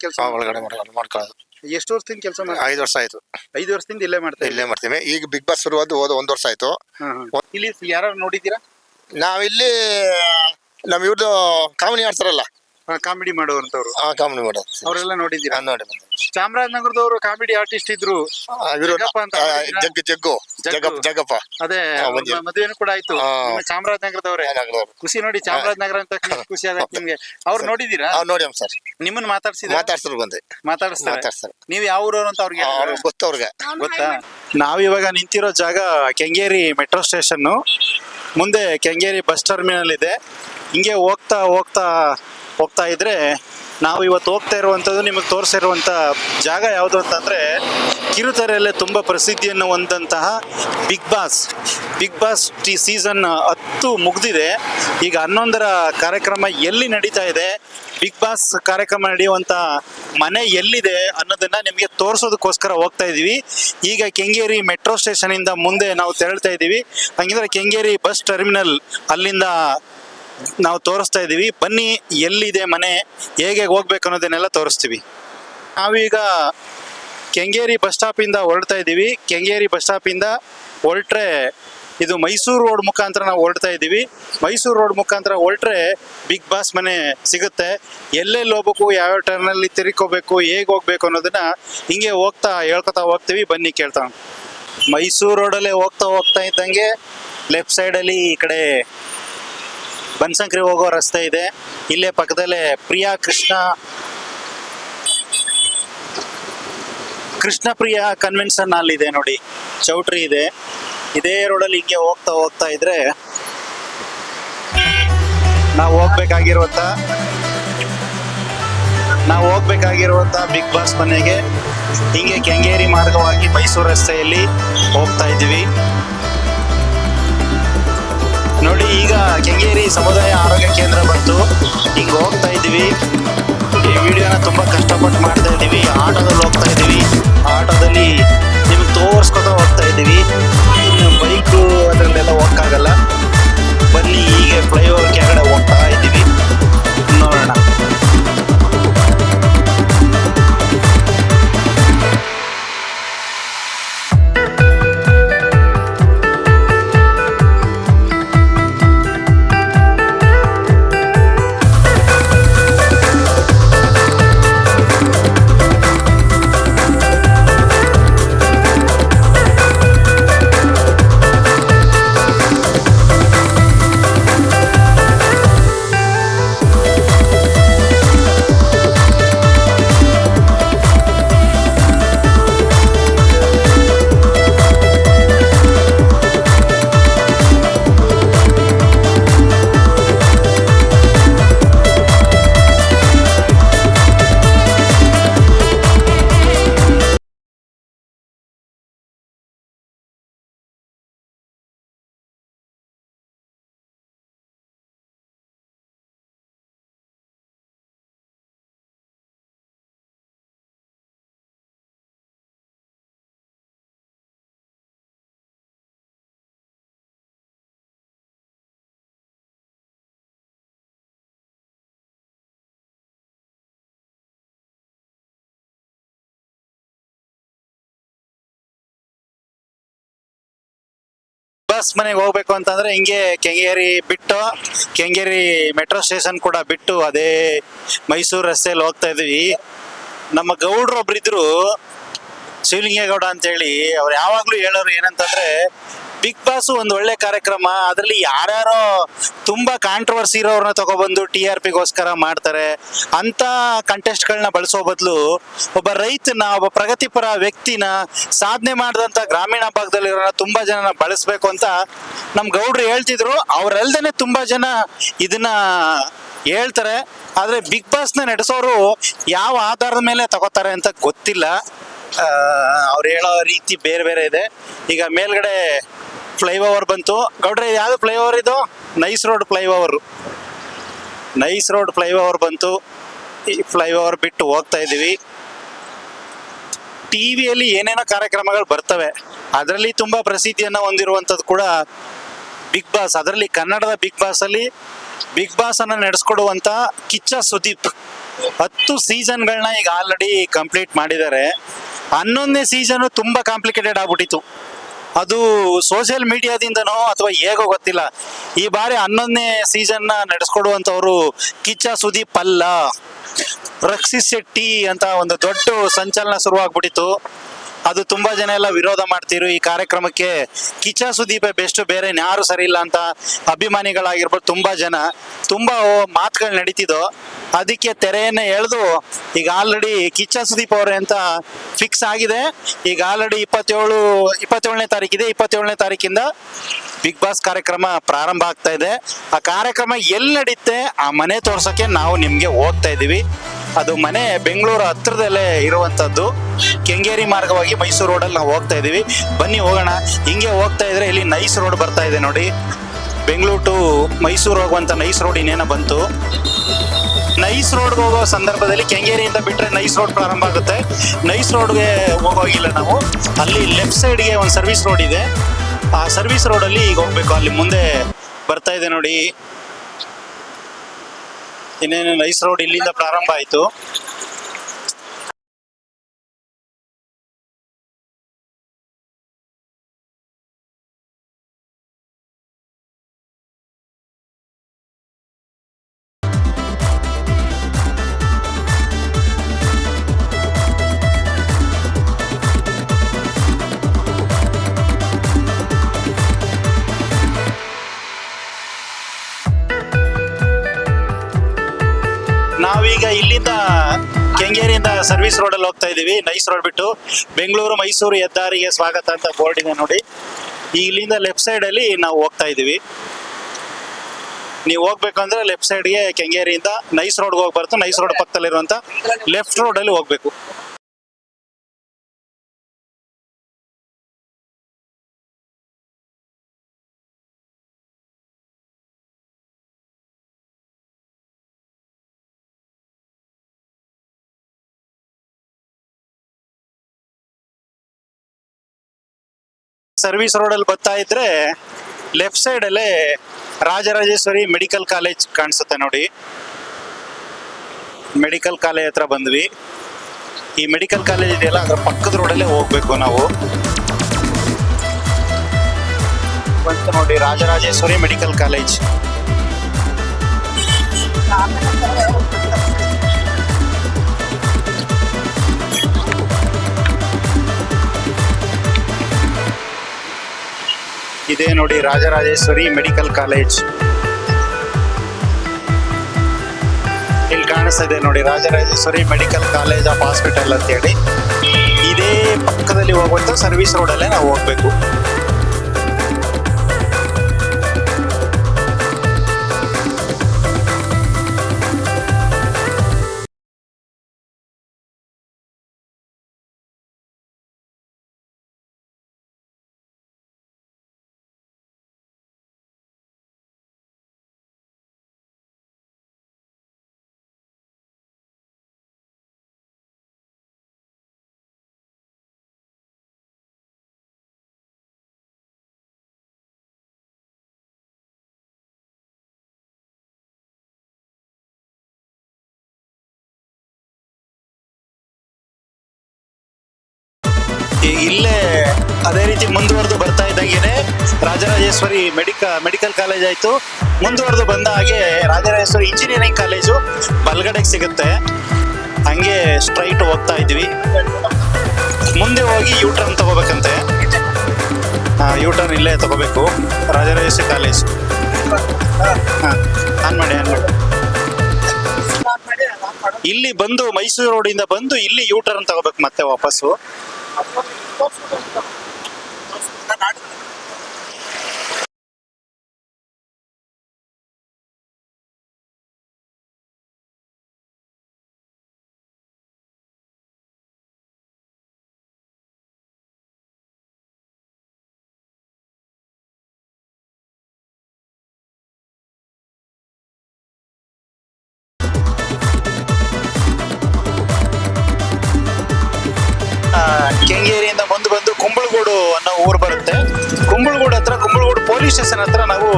ಕೆಲಸ ಒಳಗಡೆ ಮಾಡ್ಕೊಳ್ಳೋದು. ಎಷ್ಟು ವರ್ಷದಿಂದ ಕೆಲಸ ಮಾಡಿ? 5 ವರ್ಷ ಆಯ್ತು. 5 ವರ್ಷದಿಂದ ಇಲ್ಲೇ ಇಲ್ಲೇ ಮಾಡ್ತೀವಿ. ಈಗ ಬಿಗ್ ಬಾಸ್ ಶುರುವಾದ 1 ವರ್ಷ ಆಯ್ತು. ಇಲ್ಲಿ ಯಾರು ನೋಡಿದ್ದೀರಾ? ನಾವಿಲ್ಲಿ ನಮ್ ಇವ್ರದ್ದು ಕಾಮಿಡಿ ಆಡ್ತಾರಲ್ಲ, ಕಾಮಿಡಿ ಮಾಡುವಂತವ್ರು, ಕಾಮಿಡಿ ಮಾಡೋದು ಅವರೆಲ್ಲ ನೋಡಿದ್ದೀರಾ? ನೋಡಿ. ಚಾಮರಾಜನಗರದವರು ಕಾಮಿಡಿ ಆರ್ಟಿಸ್ಟ್ ಇದ್ರು, ಜಗ್ಗಪ್ಪ ಅಂತ ನೋಡಿದ್ದೀರಾ? ಜಗ್ಗಪ್ಪ ಅದೇ ಮದುವೆನೂ ಕೂಡ ಆಯ್ತು. ನಿಮ್ಮ ಚಾಮರಾಜನಗರದವ್ರೆ. ಖುಷಿ ನೋಡಿ, ಚಾಮರಾಜನಗರ ಅಂತ ಖುಷಿ ಆದ ನಿಮ್ಗೆ. ಅವ್ರು ನೋಡಿದ್ದೀರಾ? ನೋಡಿ ಸರ್, ನಿಮ್ಮನ್ನ ಮಾತಾಡ್ಸಿದ್ರು ಬಂದೆ ಮಾತಾಡ್ತಾರೆ. ನೀವ್ ಯಾವ ಊರವ್ರು ಅಂತ ಅವ್ರಿಗೆ ಗೊತ್ತವ್ರಿಗೆ ಗೊತ್ತಾ? ನಾವಿವಾಗ ನಿಂತಿರೋ ಜಾಗ ಕೆಂಗೇರಿ ಮೆಟ್ರೋ ಸ್ಟೇಷನ್ ಮುಂದೆ ಕೆಂಗೇರಿ ಬಸ್ ಟರ್ಮಿನಲ್ ಇದೆ. ಹಿಂಗೆ ಹೋಗ್ತಾ ಇದ್ರೆ ನಾವು ಇವತ್ತು ಹೋಗ್ತಾ ಇರುವಂಥದ್ದು ನಿಮಗೆ ತೋರಿಸಿರುವಂಥ ಜಾಗ ಯಾವುದು ಅಂತಂದರೆ, ಕಿರುತೆರೆಯಲ್ಲೇ ತುಂಬ ಪ್ರಸಿದ್ಧಿಯನ್ನು ಹೊಂದಂತಹ ಬಿಗ್ ಬಾಸ್ ಸೀಸನ್ 10 ಮುಗಿದಿದೆ. ಈಗ 11ರ ಕಾರ್ಯಕ್ರಮ ಎಲ್ಲಿ ನಡೀತಾ ಇದೆ, ಬಿಗ್ ಬಾಸ್ ಕಾರ್ಯಕ್ರಮ ನಡೆಯುವಂಥ ಮನೆ ಎಲ್ಲಿದೆ ಅನ್ನೋದನ್ನ ನಿಮಗೆ ತೋರಿಸೋದಕ್ಕೋಸ್ಕರ ಹೋಗ್ತಾ ಇದ್ದೀವಿ. ಈಗ ಕೆಂಗೇರಿ ಮೆಟ್ರೋ ಸ್ಟೇಷನಿಂದ ಮುಂದೆ ನಾವು ತೆರಳ್ತಾ ಇದ್ದೀವಿ. ಹಂಗಿದ್ರೆ ಕೆಂಗೇರಿ ಬಸ್ ಟರ್ಮಿನಲ್ ಅಲ್ಲಿಂದ ನಾವು ತೋರಿಸ್ತಾ ಇದ್ದೀವಿ. ಬನ್ನಿ, ಎಲ್ಲಿದೆ ಮನೆ, ಹೇಗೆ ಹೋಗ್ಬೇಕು ಅನ್ನೋದನ್ನೆಲ್ಲ ತೋರಿಸ್ತೀವಿ. ನಾವೀಗ ಕೆಂಗೇರಿ ಬಸ್ ಸ್ಟಾಪಿಂದ ಹೊರಡ್ತಾ ಇದ್ದೀವಿ. ಕೆಂಗೇರಿ ಬಸ್ ಸ್ಟಾಪಿಂದ ಹೊರಟ್ರೆ ಇದು ಮೈಸೂರು ರೋಡ್ ಮುಖಾಂತರ ನಾವು ಹೊರಡ್ತಾ ಇದ್ದೀವಿ. ಮೈಸೂರು ರೋಡ್ ಮುಖಾಂತರ ಹೊರಟ್ರೆ ಬಿಗ್ ಬಾಸ್ ಮನೆ ಸಿಗುತ್ತೆ. ಎಲ್ಲೆಲ್ಲಿ ಹೋಗ್ಬೇಕು, ಯಾವ್ಯಾವ ಟರ್ನಲ್ಲಿ ತಿರ್ಕೋಬೇಕು, ಹೇಗೆ ಹೋಗ್ಬೇಕು ಅನ್ನೋದನ್ನ ಹಿಂಗೆ ಹೇಳ್ಕೊತಾ ಹೋಗ್ತೀವಿ. ಬನ್ನಿ ಕೇಳ್ತಾ. ಮೈಸೂರು ರೋಡಲ್ಲೇ ಹೋಗ್ತಾ ಇದ್ದಂಗೆ ಲೆಫ್ಟ್ ಸೈಡಲ್ಲಿ ಈ ಕಡೆ ಬನಶಂಕರಿ ಹೋಗೋ ರಸ್ತೆ ಇದೆ. ಇಲ್ಲೇ ಪಕ್ಕದಲ್ಲೇ ಪ್ರಿಯಾ ಕೃಷ್ಣ ಪ್ರಿಯಾ ಕನ್ವೆನ್ಷನ್ ಹಾಲ್ ಇದೆ ನೋಡಿ, ಚೌಟ್ರಿ ಇದೆ. ಇದೇ ರೋಡಲ್ಲಿ ಹಿಂಗೆ ಹೋಗ್ತಾ ಇದ್ರೆ ನಾವು ಹೋಗ್ಬೇಕಾಗಿರುವಂತ ಬಿಗ್ ಬಾಸ್ ಮನೆಗೆ ಹಿಂಗೆ ಕೆಂಗೇರಿ ಮಾರ್ಗವಾಗಿ ಮೈಸೂರು ರಸ್ತೆಯಲ್ಲಿ ಹೋಗ್ತಾ ಇದ್ದೀವಿ ನೋಡಿ. ಈಗ ಕೆಂಗೇರಿ ಸಮುದಾಯ ಆರೋಗ್ಯ ಕೇಂದ್ರ ಬಂತು. ಈಗ ಹೋಗ್ತಾ ಇದ್ದೀವಿ. ಈ ವಿಡಿಯೋನ ತುಂಬ ಕಷ್ಟಪಟ್ಟು ಮಾಡ್ತಾ ಇದ್ದೀವಿ. ಆಟೋದಲ್ಲಿ ಹೋಗ್ತಾ ಇದ್ದೀವಿ. ಆಟೋದಲ್ಲಿ ನಿಮ್ಗೆ ತೋರಿಸ್ಕೊತಾ ಹೋಗ್ತಾ ಇದ್ದೀವಿ. ಇನ್ನು ಬೈಕು ಅದರಲ್ಲೆಲ್ಲ ಹೋಗಕ್ಕಾಗಲ್ಲ. ಬನ್ನಿ, ಹೀಗೆ ಫ್ಲೈಓವರ್ ಕೆಳಗಡೆ ಹೋಗ್ತಾ ಇದ್ದೀವಿ, ನೋಡೋಣ. ಬಸ್ ಮನೆಗೆ ಹೋಗ್ಬೇಕು ಅಂತಂದ್ರೆ ಹಿಂಗೆ ಕೆಂಗೇರಿ ಮೆಟ್ರೋ ಸ್ಟೇಷನ್ ಕೂಡ ಬಿಟ್ಟು ಅದೇ ಮೈಸೂರು ರಸ್ತೆಯಲ್ಲಿ ಹೋಗ್ತಾ ಇದೀವಿ. ನಮ್ಮ ಗೌಡ್ರೊಬ್ರಿದ್ರು, ಶಿವಲಿಂಗೇಗೌಡ ಅಂತೇಳಿ, ಅವ್ರು ಯಾವಾಗ್ಲೂ ಹೇಳೋರು ಏನಂತಂದ್ರೆ, ಬಿಗ್ ಬಾಸ್ ಒಂದು ಒಳ್ಳೆ ಕಾರ್ಯಕ್ರಮ, ಅದರಲ್ಲಿ ಯಾರ್ಯಾರೋ ತುಂಬಾ ಕಾಂಟ್ರವರ್ಸಿ ಇರೋರನ್ನ ತಗೊಬಂದು TRPಗೋಸ್ಕರ ಮಾಡ್ತಾರೆ. ಅಂತ ಕಂಟೆಸ್ಟ್ಗಳನ್ನ ಬಳಸೋ ಬದಲು ಒಬ್ಬ ರೈತನ, ಒಬ್ಬ ಪ್ರಗತಿಪರ ವ್ಯಕ್ತಿನ, ಸಾಧನೆ ಮಾಡಿದಂತ ಗ್ರಾಮೀಣ ಭಾಗದಲ್ಲಿರೋ ತುಂಬಾ ಜನ ಬಳಸ್ಬೇಕು ಅಂತ ನಮ್ ಗೌಡ್ರು ಹೇಳ್ತಿದ್ರು. ಅವ್ರಲ್ದೇನೆ ತುಂಬಾ ಜನ ಇದನ್ನ ಹೇಳ್ತಾರೆ. ಆದ್ರೆ ಬಿಗ್ ಬಾಸ್ನ ನಡೆಸೋರು ಯಾವ ಆಧಾರದ ಮೇಲೆ ತಗೋತಾರೆ ಅಂತ ಗೊತ್ತಿಲ್ಲ. ಅವ್ರು ಹೇಳೋ ರೀತಿ ಬೇರೆ ಬೇರೆ ಇದೆ. ಈಗ ಮೇಲ್ಗಡೆ ಫ್ಲೈಓವರ್ ಬಂತು. ಗೌಡ್ರೆ, ಯಾವ್ದು ಫ್ಲೈಓವರ್ ಇದು? ನೈಸ್ ರೋಡ್ ಫ್ಲೈಓವರ್ ಬಂತು. ಈ ಫ್ಲೈಓವರ್ ಬಿಟ್ಟು ಹೋಗ್ತಾ ಇದೀವಿ. ಟಿವಿಯಲ್ಲಿ ಏನೇನೋ ಕಾರ್ಯಕ್ರಮಗಳು ಬರ್ತವೆ. ಅದರಲ್ಲಿ ತುಂಬಾ ಪ್ರಸಿದ್ಧಿಯನ್ನ ಹೊಂದಿರುವಂಥದ್ದು ಕೂಡ ಬಿಗ್ ಬಾಸ್. ಅದರಲ್ಲಿ ಕನ್ನಡದ ಬಿಗ್ ಬಾಸ್ ಅಲ್ಲಿ ಬಿಗ್ ಬಾಸ್ ಅನ್ನ ನಡೆಸ್ಕೊಡುವಂತ ಕಿಚ್ಚ ಸುದೀಪ್ 10 ಸೀಸನ್ಗಳನ್ನ ಈಗ ಆಲ್ರೆಡಿ ಕಂಪ್ಲೀಟ್ ಮಾಡಿದ್ದಾರೆ. 11ನೇ ಸೀಸನ್ ತುಂಬಾ ಕಾಂಪ್ಲಿಕೇಟೆಡ್ ಆಗ್ಬಿಟ್ಟಿತ್ತು. ಅದು ಸೋಷಿಯಲ್ ಮೀಡಿಯಾದಿಂದನೋ ಅಥವಾ ಹೇಗೋ ಗೊತ್ತಿಲ್ಲ, ಈ ಬಾರಿ 11ನೇ ಸೀಸನ್ನ ನಡೆಸ್ಕೊಡುವಂಥವ್ರು ಕಿಚ್ಚ ಸುದೀಪ್ ಅಲ್ಲ, ರಕ್ಷಿತ್ ಶೆಟ್ಟಿ ಅಂತ ಒಂದು ದೊಡ್ಡ ಸಂಚಲನ ಶುರುವಾಗ್ಬಿಟ್ಟಿತ್ತು. ಅದು ತುಂಬಾ ಜನ ಎಲ್ಲ ವಿರೋಧ ಮಾಡ್ತಿರು ಈ ಕಾರ್ಯಕ್ರಮಕ್ಕೆ. ಕಿಚ್ಚ ಸುದೀಪೇ ಬೆಸ್ಟ್, ಬೇರೆ ಯಾರು ಸರಿ ಇಲ್ಲ ಅಂತ ಅಭಿಮಾನಿಗಳಾಗಿರ್ಬೋದು ತುಂಬಾ ಜನ, ತುಂಬಾ ಮಾತುಗಳು ನಡೀತಿದ್ದು. ಅದಕ್ಕೆ ತೆರೆಯನ್ನ ಎಳೆದು ಈಗ ಆಲ್ರೆಡಿ ಕಿಚ್ಚ ಸುದೀಪ್ ಅವರೇ ಅಂತ ಫಿಕ್ಸ್ ಆಗಿದೆ. ಈಗ ಆಲ್ರೆಡಿ 27ನೇ ತಾರೀಕಿದೆ. 27ನೇ ತಾರೀಕಿಂದ ಬಿಗ್ ಬಾಸ್ ಕಾರ್ಯಕ್ರಮ ಪ್ರಾರಂಭ ಆಗ್ತಾ ಇದೆ. ಆ ಕಾರ್ಯಕ್ರಮ ಎಲ್ಲಿ ನಡೀತೆ ಆ ಮನೆ ತೋರ್ಸಕ್ಕೆ ನಾವು ನಿಮ್ಗೆ ಹೋಗ್ತಾ ಇದೀವಿ. ಅದು ಮನೆ ಬೆಂಗಳೂರು ಹತ್ರದಲ್ಲೇ ಇರುವಂತದ್ದು. ಕೆಂಗೇರಿ ಮಾರ್ಗವಾಗಿ ಮೈಸೂರು ರೋಡಲ್ಲಿ ನಾವು ಹೋಗ್ತಾ ಇದೀವಿ. ಬನ್ನಿ ಹೋಗೋಣ. ಹಿಂಗೆ ಹೋಗ್ತಾ ಇದ್ರೆ ಇಲ್ಲಿ ನೈಸ್ ರೋಡ್ ಬರ್ತಾ ಇದೆ ನೋಡಿ. ಬೆಂಗಳೂರು ಟು ಮೈಸೂರು ಹೋಗುವಂತ ನೈಸ್ ರೋಡ್ ಇನ್ನೇನೋ ಬಂತು. ನೈಸ್ ರೋಡ್ಗೆ ಹೋಗೋ ಸಂದರ್ಭದಲ್ಲಿ ಕೆಂಗೇರಿಯಿಂದ ಬಿಟ್ರೆ ನೈಸ್ ರೋಡ್ ಪ್ರಾರಂಭ ಆಗುತ್ತೆ. ನೈಸ್ ರೋಡ್ಗೆ ಹೋಗೋಗಿಲ್ಲ ನಾವು. ಅಲ್ಲಿ ಲೆಫ್ಟ್ ಸೈಡ್ಗೆ ಒಂದು ಸರ್ವಿಸ್ ರೋಡ್ ಇದೆ. ಆ ಸರ್ವಿಸ್ ರೋಡಲ್ಲಿ ಈಗ ಹೋಗ್ಬೇಕು. ಅಲ್ಲಿ ಮುಂದೆ ಬರ್ತಾ ಇದೆ ನೋಡಿ. ಇನ್ನೇನು ನೈಸ್ ರೋಡ್ ಇಲ್ಲಿಂದ ಪ್ರಾರಂಭ ಆಯಿತು. ನಾವೀಗ ಇಲ್ಲಿಂದ ಕೆಂಗೇರಿಯಿಂದ ಸರ್ವಿಸ್ ರೋಡಲ್ಲಿ ಹೋಗ್ತಾ ಇದೀವಿ. ನೈಸ್ ರೋಡ್ ಬಿಟ್ಟು ಬೆಂಗಳೂರು ಮೈಸೂರು ಹೆದ್ದಾರಿಗೆ ಸ್ವಾಗತ ಅಂತ ಬೋರ್ಡ್ ಇದೆ ನೋಡಿ. ಇಲ್ಲಿಂದ ಲೆಫ್ಟ್ ಸೈಡಲ್ಲಿ ನಾವು ಹೋಗ್ತಾ ಇದೀವಿ. ನೀವು ಹೋಗ್ಬೇಕಂದ್ರೆ ಲೆಫ್ಟ್ ಸೈಡ್ಗೆ ಕೆಂಗೇರಿಯಿಂದ ನೈಸ್ ರೋಡ್ಗೆ ಹೋಗಿ ಬರ್ತು. ನೈಸ್ ರೋಡ್ ಪಕ್ಕದಲ್ಲಿರುವಂತ ಲೆಫ್ಟ್ ರೋಡಲ್ಲಿ ಹೋಗ್ಬೇಕು. ಸರ್ವಿಸ್ ರೋಡಲ್ಲಿ ಬರ್ತಾ ಇದ್ರೆ ಲೆಫ್ಟ್ ಸೈಡಲ್ಲೇ ರಾಜರಾಜೇಶ್ವರಿ ಮೆಡಿಕಲ್ ಕಾಲೇಜ್ ಕಾಣಿಸುತ್ತೆ ನೋಡಿ. ಮೆಡಿಕಲ್ ಕಾಲೇಜ್ ಹತ್ರ ಬಂದ್ವಿ. ಈ ಮೆಡಿಕಲ್ ಕಾಲೇಜ್ ಇದೆಯಲ್ಲ ಅದರ ಪಕ್ಕದ ರೋಡಲ್ಲೇ ಹೋಗ್ಬೇಕು ನಾವು. ಬಂತು ನೋಡಿ ರಾಜರಾಜೇಶ್ವರಿ ಮೆಡಿಕಲ್ ಕಾಲೇಜ್. ಇದೇ ನೋಡಿ ರಾಜರಾಜೇಶ್ವರಿ ಮೆಡಿಕಲ್ ಕಾಲೇಜ್. ಇಲ್ಲಿ ಕಾಣಿಸ್ತಾ ಇದೆ ನೋಡಿ Rajarajeshwari medical college of hospital ಅಂತ ಹೇಳಿ. ಇದೇ ಪಕ್ಕದಲ್ಲಿ ಹೋಗುವಂತ ಸರ್ವಿಸ್ ರೋಡಲ್ಲೇ ನಾವು ಹೋಗ್ಬೇಕು. ಇಲ್ಲೇ ಅದೇ ರೀತಿ ಮುಂದುವರೆದು ಬರ್ತಾ ಇದ್ದಂಗೆನೆ ರಾಜರಾಜೇಶ್ವರಿ ಮೆಡಿಕಲ್ ಕಾಲೇಜ್ ಆಯ್ತು. ಮುಂದುವರೆದು ಬಂದ ಹಾಗೆ ರಾಜರಾಜೇಶ್ವರಿ ಇಂಜಿನಿಯರಿಂಗ್ ಕಾಲೇಜು ಬಲ್ಗಡೆಗೆ ಸಿಗುತ್ತೆ. ಹಂಗೆ ಸ್ಟ್ರೈಟ್ ಹೋಗ್ತಾ ಇದ್ವಿ. ಮುಂದೆ ಹೋಗಿ ಯೂ ಟರ್ನ್ ತಗೋಬೇಕಂತೆ. ಯೂ ಟರ್ನ್ ಇಲ್ಲೇ ತಗೋಬೇಕು. ರಾಜರಾಜೇಶ್ವರಿ ಕಾಲೇಜ್ ಆನ್ ಮಾಡಿ. ಇಲ್ಲಿ ಬಂದು ಮೈಸೂರು ರೋಡಿಂದ ಬಂದು ಇಲ್ಲಿ ಯೂ ಟರ್ನ್ ತಗೋಬೇಕು ಮತ್ತೆ ವಾಪಸ್ಸು. ಕೆಂಗೇರಿಯಿಂದ ಮುಂದೆ ಬಂದು ಕುಂಬಳಗೂಡು ಅನ್ನೋ ಊರು ಬರುತ್ತೆ. ಕುಂಬಳಗೂಡು ಹತ್ರ ಕುಂಬಳಗೂಡು ಪೊಲೀಸ್ ಸ್ಟೇಷನ್ ಹತ್ರ ನಾವು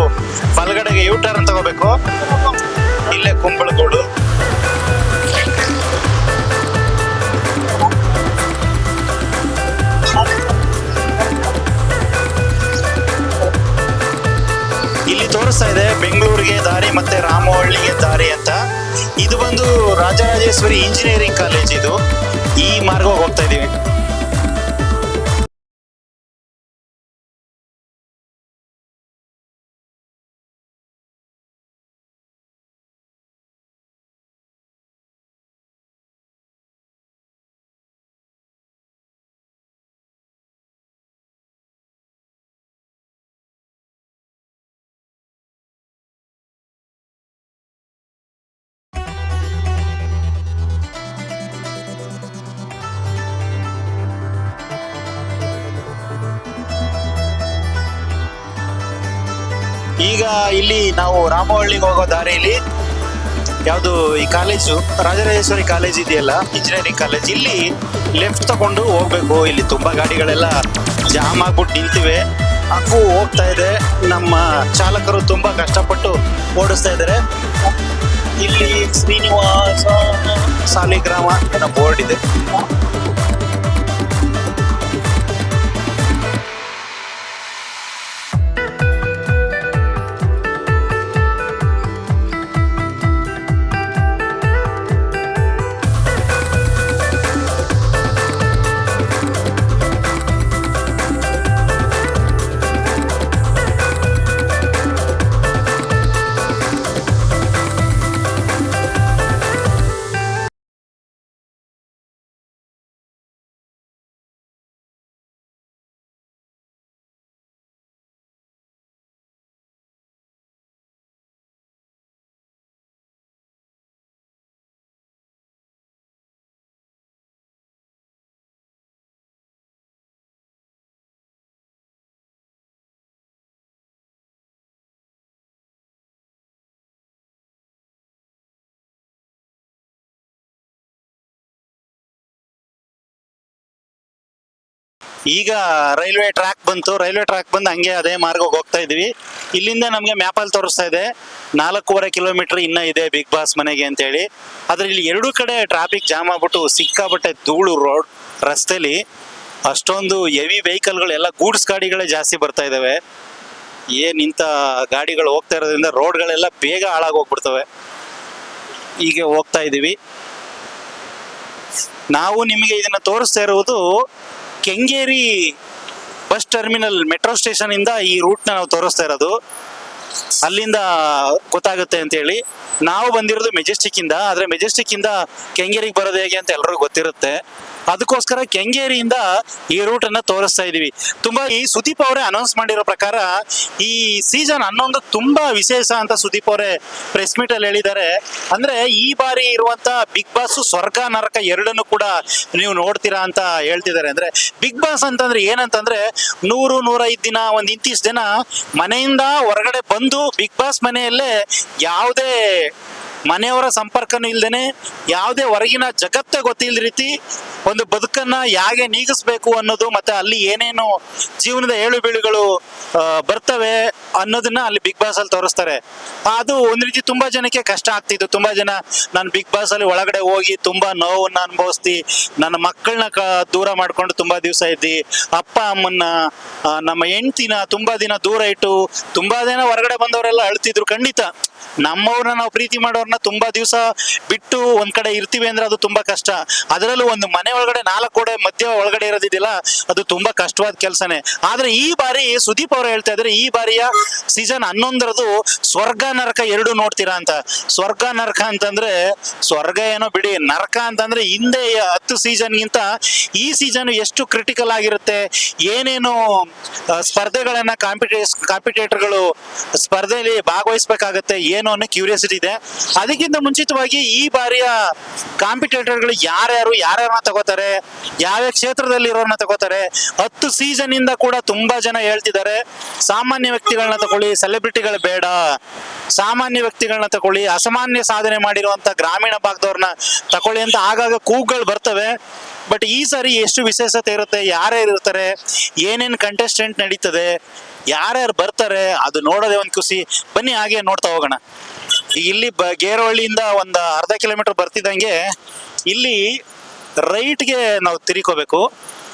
ಬಲಗಡೆಗೆ ಯೂ ಟರ್ನ್ ತಗೋಬೇಕು. ಇಲ್ಲೇ ಕುಂಬಳಗೂಡು. ಬೆಂಗಳೂರಿಗೆ ದಾರಿ ಮತ್ತೆ ರಾಮವಳ್ಳಿಗೆ ದಾರಿ ಅಂತ. ಇದು ಬಂದು ರಾಜರಾಜೇಶ್ವರಿ ಇಂಜಿನಿಯರಿಂಗ್ ಕಾಲೇಜ್. ಇದು ಈ ಮಾರ್ಗ ಹೋಗ್ತಾ ಇದೀವಿ. ಈಗ ಇಲ್ಲಿ ನಾವು ರಾಮವಳ್ಳಿಗೆ ಹೋಗೋ ದಾರಿಯಲ್ಲಿ ಯಾವುದು ಈ ಕಾಲೇಜು ರಾಜರಾಜೇಶ್ವರಿ ಕಾಲೇಜ್ ಇದೆಯಲ್ಲ, ಇಂಜಿನಿಯರಿಂಗ್ ಕಾಲೇಜ್, ಇಲ್ಲಿ ಲೆಫ್ಟ್ ತಗೊಂಡು ಹೋಗ್ಬೇಕು. ಇಲ್ಲಿ ತುಂಬಾ ಗಾಡಿಗಳೆಲ್ಲ ಜಾಮ್ ಆಗ್ಬಿಟ್ಟು ನಿಂತಿವೆ. ಹಂಗೂ ಹೋಗ್ತಾ ಇದೆ. ನಮ್ಮ ಚಾಲಕರು ತುಂಬಾ ಕಷ್ಟಪಟ್ಟು ಓಡಿಸ್ತಾ ಇದ್ದಾರೆ. ಇಲ್ಲಿ ಶ್ರೀನಿವಾಸ ಸಾಲಿಗ್ರಾಮ ಅನ್ನೋ ಬೋರ್ಡ್ ಇದೆ. ಈಗ ರೈಲ್ವೆ ಟ್ರ್ಯಾಕ್ ಬಂತು. ರೈಲ್ವೆ ಟ್ರ್ಯಾಕ್ ಬಂದು ಹಂಗೆ ಅದೇ ಮಾರ್ಗಕ್ಕೆ ಹೋಗ್ತಾ ಇದೀವಿ. ಇಲ್ಲಿಂದ ನಮಗೆ ಮ್ಯಾಪಲ್ಲಿ ತೋರಿಸ್ತಾ ಇದೆ 4.5 ಕಿಲೋಮೀಟರ್ ಇನ್ನ ಇದೆ ಬಿಗ್ ಬಾಸ್ ಮನೆಗೆ ಅಂತ ಹೇಳಿ. ಆದ್ರೆ ಇಲ್ಲಿ ಎರಡೂ ಕಡೆ ಟ್ರಾಫಿಕ್ ಜಾಮ್ ಆಗ್ಬಿಟ್ಟು ಸಿಕ್ಕಾಬಟ್ಟೆ ಧೂಳು ರೋಡ್ ರಸ್ತೆಲಿ. ಅಷ್ಟೊಂದು ಹೆವಿ ವೆಹಿಕಲ್ಗಳೆಲ್ಲ ಗೂಡ್ಸ್ ಗಾಡಿಗಳೇ ಜಾಸ್ತಿ ಬರ್ತಾ ಇದಾವೆ. ಇಂಥ ಗಾಡಿಗಳು ಹೋಗ್ತಾ ಇರೋದ್ರಿಂದ ರೋಡ್ಗಳೆಲ್ಲ ಬೇಗ ಹಾಳಾಗೋಗ್ಬಿಡ್ತವೆ. ಹೀಗೆ ಹೋಗ್ತಾ ಇದೀವಿ. ನಾವು ನಿಮಗೆ ಇದನ್ನ ತೋರಿಸ್ತಾ ಇರುವುದು Kengeri bus terminal metro station ಇಂದ ಈ ರೂಟ್ ನಾವು ತೋರಿಸ್ತಾ ಇರೋದು. ಅಲ್ಲಿಂದ ಗೊತ್ತಾಗುತ್ತೆ ಅಂತ ಹೇಳಿ. ನಾವು ಬಂದಿರೋದು ಮೆಜೆಸ್ಟಿಕ್ ಇಂದ. ಆದ್ರೆ ಮೆಜೆಸ್ಟಿಕ್ ಇಂದ ಕೆಂಗೇರಿಗೆ ಬರೋದು ಹೇಗೆ ಅಂತ ಎಲ್ರಿಗೂ ಗೊತ್ತಿರುತ್ತೆ. ಅದಕ್ಕೋಸ್ಕರ ಕೆಂಗೇರಿಯಿಂದ ಈ ರೂಟ್ ಅನ್ನ ತೋರಿಸ್ತಾ ಇದೀವಿ. ತುಂಬಾ ಈ ಸುದೀಪ್ ಅವರೇ ಅನೌನ್ಸ್ ಮಾಡಿರೋ ಪ್ರಕಾರ ಈ ಸೀಸನ್ 11 ತುಂಬಾ ವಿಶೇಷ ಅಂತ ಸುದೀಪ್ ಅವರೇ ಪ್ರೆಸ್ ಮೀಟ್ ಅಲ್ಲಿ ಹೇಳಿದ್ದಾರೆ. ಅಂದ್ರೆ ಈ ಬಾರಿ ಇರುವಂತ ಬಿಗ್ ಬಾಸ್ ಸ್ವರ್ಗ ನರಕ ಎರಡನ್ನು ಕೂಡ ನೀವು ನೋಡ್ತೀರಾ ಅಂತ ಹೇಳ್ತಿದ್ದಾರೆ. ಅಂದ್ರೆ ಬಿಗ್ ಬಾಸ್ ಅಂತಂದ್ರೆ ಏನಂತಂದ್ರೆ 100-105 ದಿನ ಒಂದ್ ಇಂತಿಷ್ಟು ಜನ ಮನೆಯಿಂದ ಹೊರಗಡೆ ಬಂದು ಬಿಗ್ ಬಾಸ್ ಮನೆಯಲ್ಲೇ ಯಾವುದೇ ಮನೆಯವರ ಸಂಪರ್ಕನೂ ಇಲ್ದೇನೆ, ಯಾವುದೇ ಹೊರಗಿನ ಜಗತ್ತೇ ಗೊತ್ತಿಲ್ಲದ ರೀತಿ ಒಂದು ಬದುಕನ್ನ ಹೇಗೆ ನೀಗಿಸ್ಬೇಕು ಅನ್ನೋದು, ಮತ್ತೆ ಅಲ್ಲಿ ಏನೇನು ಜೀವನದ ಏಳು ಬೀಳುಗಳು ಬರ್ತವೆ ಅನ್ನೋದನ್ನ ಅಲ್ಲಿ ಬಿಗ್ ಬಾಸ್ ಅಲ್ಲಿ ತೋರಿಸ್ತಾರೆ. ಅದು ಒಂದ್ ರೀತಿ ತುಂಬಾ ಜನಕ್ಕೆ ಕಷ್ಟ ಆಗ್ತಿತ್ತು. ತುಂಬಾ ಜನ ನಾನು ಬಿಗ್ ಬಾಸ್ ಅಲ್ಲಿ ಒಳಗಡೆ ಹೋಗಿ ತುಂಬಾ ನೋವನ್ನ ಅನುಭವಿಸ್ತಿ, ನನ್ನ ಮಕ್ಕಳನ್ನ ದೂರ ಮಾಡ್ಕೊಂಡು ತುಂಬಾ ದಿವಸ ಇದ್ದಿ, ಅಪ್ಪ ಅಮ್ಮನ್ನ ನಮ್ಮ ಹೆಂಡ್ತಿನ ತುಂಬಾ ದಿನ ದೂರ ಇಟ್ಟು ತುಂಬಾ ದಿನ ಹೊರಗಡೆ ಬಂದವರೆಲ್ಲ ಅಳ್ತಿದ್ರು. ಖಂಡಿತ ನಮ್ಮವ್ರನ್ನ ನಾವು ಪ್ರೀತಿ ಮಾಡೋರ್ನ ತುಂಬಾ ದಿವಸ ಬಿಟ್ಟು ಒಂದ್ ಕಡೆ ಇರ್ತೀವಿ ಅಂದ್ರೆ ಅದು ತುಂಬಾ ಕಷ್ಟ. ಅದರಲ್ಲೂ ಒಂದು ಮನೆ ಒಳಗಡೆ 4 ಗೋಡೆ ಮಧ್ಯ ಒಳಗಡೆ ಇರೋದಿದೆಯಲ್ಲ, ಅದು ತುಂಬಾ ಕಷ್ಟವಾದ ಕೆಲಸನೇ. ಆದ್ರೆ ಈ ಬಾರಿ ಸುದೀಪ್ ಅವರು ಹೇಳ್ತಾ ಇದ್ರೆ ಈ ಬಾರಿಯ ಸೀಸನ್ 11 ಸ್ವರ್ಗ ನರಕ ಎರಡು ನೋಡ್ತೀರಾ ಅಂತ. ಸ್ವರ್ಗ ನರಕ ಅಂತಂದ್ರೆ ಸ್ವರ್ಗ ಏನೋ ಬಿಡಿ, ನರಕ ಅಂತಂದ್ರೆ ಹಿಂದೆ 10 ಸೀಸನ್ಗಿಂತ ಈ ಸೀಸನ್ ಎಷ್ಟು ಕ್ರಿಟಿಕಲ್ ಆಗಿರುತ್ತೆ, ಏನೇನು ಸ್ಪರ್ಧೆಗಳನ್ನ ಕಾಂಪಿಟೇಟರ್ಗಳು ಸ್ಪರ್ಧೆಯಲ್ಲಿ ಭಾಗವಹಿಸ್ಬೇಕಾಗತ್ತೆ ಏನು ಅನ್ನೋ ಕ್ಯೂರಿಯಾಸಿಟಿ ಇದೆ. ಅದಕ್ಕಿಂತ ಮುಂಚಿತವಾಗಿ ಈ ಬಾರಿಯ ಕಾಂಪಿಟೇಟರ್ಗಳು ಯಾರ್ಯಾರನ್ನ ತಗೋತಾರೆ, ಯಾವ ಕ್ಷೇತ್ರದಲ್ಲಿ ಇರೋರ್ನ ತಗೋತಾರೆ. 10 ಸೀಸನ್ ಇಂದ ಕೂಡ ತುಂಬಾ ಜನ ಹೇಳ್ತಿದ್ದಾರೆ ಸಾಮಾನ್ಯ ವ್ಯಕ್ತಿಗಳನ್ನ ತಗೊಳ್ಳಿ, ಸೆಲೆಬ್ರಿಟಿಗಳು ಬೇಡ, ಸಾಮಾನ್ಯ ವ್ಯಕ್ತಿಗಳನ್ನ ತಗೊಳ್ಳಿ, ಅಸಾಮಾನ್ಯ ಸಾಧನೆ ಮಾಡಿರುವಂತ ಗ್ರಾಮೀಣ ಭಾಗದವ್ರನ್ನ ತಗೊಳ್ಳಿ ಅಂತ ಆಗಾಗ ಕೂಗ್ಗಳು ಬರ್ತವೆ. ಬಟ್ ಈ ಸಾರಿ ಎಷ್ಟು ವಿಶೇಷತೆ ಇರುತ್ತೆ, ಯಾರ್ಯಾರು ಇರ್ತಾರೆ, ಏನೇನು ಕಂಟೆಸ್ಟೆಂಟ್ ನಡೀತದೆ, ಯಾರ್ಯಾರು ಬರ್ತಾರೆ, ಅದು ನೋಡೋದೇ ಒಂದು ಖುಷಿ. ಬನ್ನಿ ಹಾಗೆ ನೋಡ್ತಾ ಹೋಗೋಣ. ಇಲ್ಲಿ ಗೇರವಳ್ಳಿಯಿಂದ ಒಂದು ಅರ್ಧ ಕಿಲೋಮೀಟರ್ ಬರ್ತಿದ್ದಂಗೆ ಇಲ್ಲಿ ರೈಟ್ಗೆ ನಾವು ತಿರ್ಕೋಬೇಕು.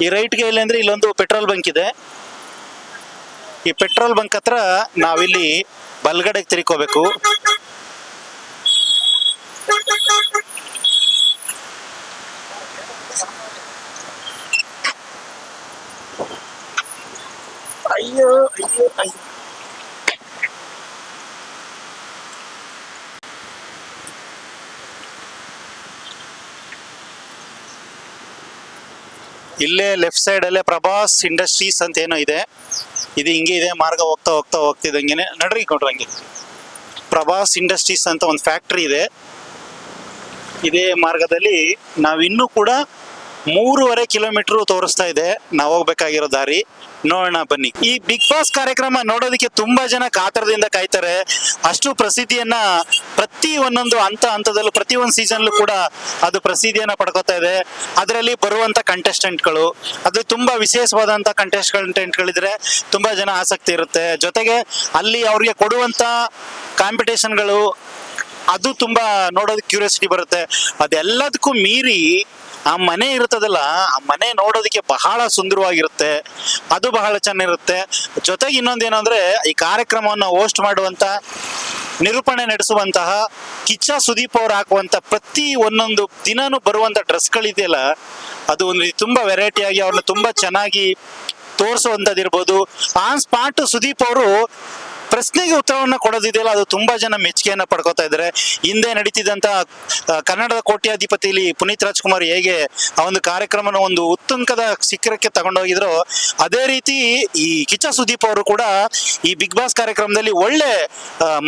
ಈ ರೈಟ್ಗೆ ಇಲ್ಲಿ ಅಂದ್ರೆ ಇಲ್ಲೊಂದು ಪೆಟ್ರೋಲ್ ಬಂಕ್ ಇದೆ. ಈ ಪೆಟ್ರೋಲ್ ಬಂಕ್ ಹತ್ರ ನಾವಿಲ್ಲಿ ಬಲ್ಗಡೆಗೆ ತಿರ್ಕೋಬೇಕು. ಅಯ್ಯೋ ಅಯ್ಯೋ ಅಯ್ಯೋ, ಇಲ್ಲೇ ಲೆಫ್ಟ್ ಸೈಡ್ ಅಲ್ಲೇ ಪ್ರಭಾಸ್ ಇಂಡಸ್ಟ್ರೀಸ್ ಅಂತ ಏನೋ ಇದೆ. ಇದು ಹಿಂಗೆ ಇದೆ ಮಾರ್ಗ, ಹೋಗ್ತಾ ಹೋಗ್ತಾ ಹೋಗ್ತಿದ್ದಂಗೆನೆ ನಡ್ರಿ ಕೊಡ್ರಿ ಹಂಗೆ. ಪ್ರಭಾಸ್ ಇಂಡಸ್ಟ್ರೀಸ್ ಅಂತ ಒಂದು ಫ್ಯಾಕ್ಟ್ರಿ ಇದೆ. ಇದೇ ಮಾರ್ಗದಲ್ಲಿ ನಾವಿನ್ನೂ ಕೂಡ 3.5 ಕಿಲೋಮೀಟರ್ ತೋರಿಸ್ತಾ ಇದೆ ನಾವು ಹೋಗ್ಬೇಕಾಗಿರೋ ದಾರಿ. ನೋಡೋಣ ಬನ್ನಿ. ಈ ಬಿಗ್ ಬಾಸ್ ಕಾರ್ಯಕ್ರಮ ನೋಡೋದಕ್ಕೆ ತುಂಬಾ ಜನ ಕಾತರದಿಂದ ಕಾಯ್ತಾರೆ. ಅಷ್ಟು ಪ್ರಸಿದ್ಧಿಯನ್ನ ಪ್ರತಿ ಒಂದೊಂದು ಹಂತದಲ್ಲೂ ಪ್ರತಿ ಒಂದು ಸೀಸನ್ಲು ಕೂಡ ಅದು ಪ್ರಸಿದ್ಧಿಯನ್ನ ಪಡ್ಕೋತಾ ಇದೆ. ಅದರಲ್ಲಿ ಬರುವಂತ ಕಂಟೆಸ್ಟೆಂಟ್ಗಳು ಅದು ತುಂಬಾ ವಿಶೇಷವಾದಂತ ಕಂಟೆಸ್ಟೆಂಟ್ಗಳಿದ್ರೆ ತುಂಬಾ ಜನ ಆಸಕ್ತಿ ಇರುತ್ತೆ. ಜೊತೆಗೆ ಅಲ್ಲಿ ಅವ್ರಿಗೆ ಕೊಡುವಂತ ಕಾಂಪಿಟೇಷನ್ಗಳು ಅದು ತುಂಬಾ ನೋಡೋದಕ್ಕೆ ಕ್ಯೂರಿಯಾಸಿಟಿ ಬರುತ್ತೆ. ಅದೆಲ್ಲದಕ್ಕೂ ಮೀರಿ ಆ ಮನೆ ಇರ್ತದಲ್ಲ, ಆ ಮನೆ ನೋಡೋದಕ್ಕೆ ಬಹಳ ಸುಂದರವಾಗಿರುತ್ತೆ. ಅದು ಬಹಳ ಚೆನ್ನಾಗಿರುತ್ತೆ. ಜೊತೆಗೆ ಇನ್ನೊಂದೇನು ಅಂದ್ರೆ, ಈ ಕಾರ್ಯಕ್ರಮವನ್ನು ಹೋಸ್ಟ್ ಮಾಡುವಂತ, ನಿರೂಪಣೆ ನಡೆಸುವಂತಹ ಕಿಚ್ಚ ಸುದೀಪ್ ಅವ್ರು ಹಾಕುವಂತ ಪ್ರತಿ ಒಂದೊಂದು ದಿನಾನು ಬರುವಂತ ಡ್ರೆಸ್ಗಳಿದೆಯಲ್ಲ, ಅದು ಒಂದು ರೀತಿ ತುಂಬಾ ವೆರೈಟಿ ಆಗಿ ಅವ್ರನ್ನ ತುಂಬಾ ಚೆನ್ನಾಗಿ ತೋರಿಸುವಂಥದ್ದಿರ್ಬೋದು. ಆನ್ ಸ್ಪಾಟ್ ಸುದೀಪ್ ಅವರು ಪ್ರಶ್ನೆಗೆ ಉತ್ತರವನ್ನು ಕೊಡೋದಿದೆಯಲ್ಲ, ಅದು ತುಂಬಾ ಜನ ಮೆಚ್ಚುಗೆಯನ್ನ ಪಡ್ಕೋತಾ ಇದ್ದಾರೆ. ಹಿಂದೆ ನಡೀತಿದ್ದಂತ ಕನ್ನಡದ ಕೋಟ್ಯಾಧಿಪತಿಲಿ ಪುನೀತ್ ರಾಜ್ಕುಮಾರ್ ಹೇಗೆ ಆ ಒಂದು ಕಾರ್ಯಕ್ರಮನ ಒಂದು ಉತ್ತುಂಗದ ಶಿಖರಕ್ಕೆ ತಗೊಂಡೋಗಿದ್ರು, ಅದೇ ರೀತಿ ಈ ಕಿಚ್ಚ ಸುದೀಪ್ ಅವರು ಕೂಡ ಈ ಬಿಗ್ ಬಾಸ್ ಕಾರ್ಯಕ್ರಮದಲ್ಲಿ ಒಳ್ಳೆ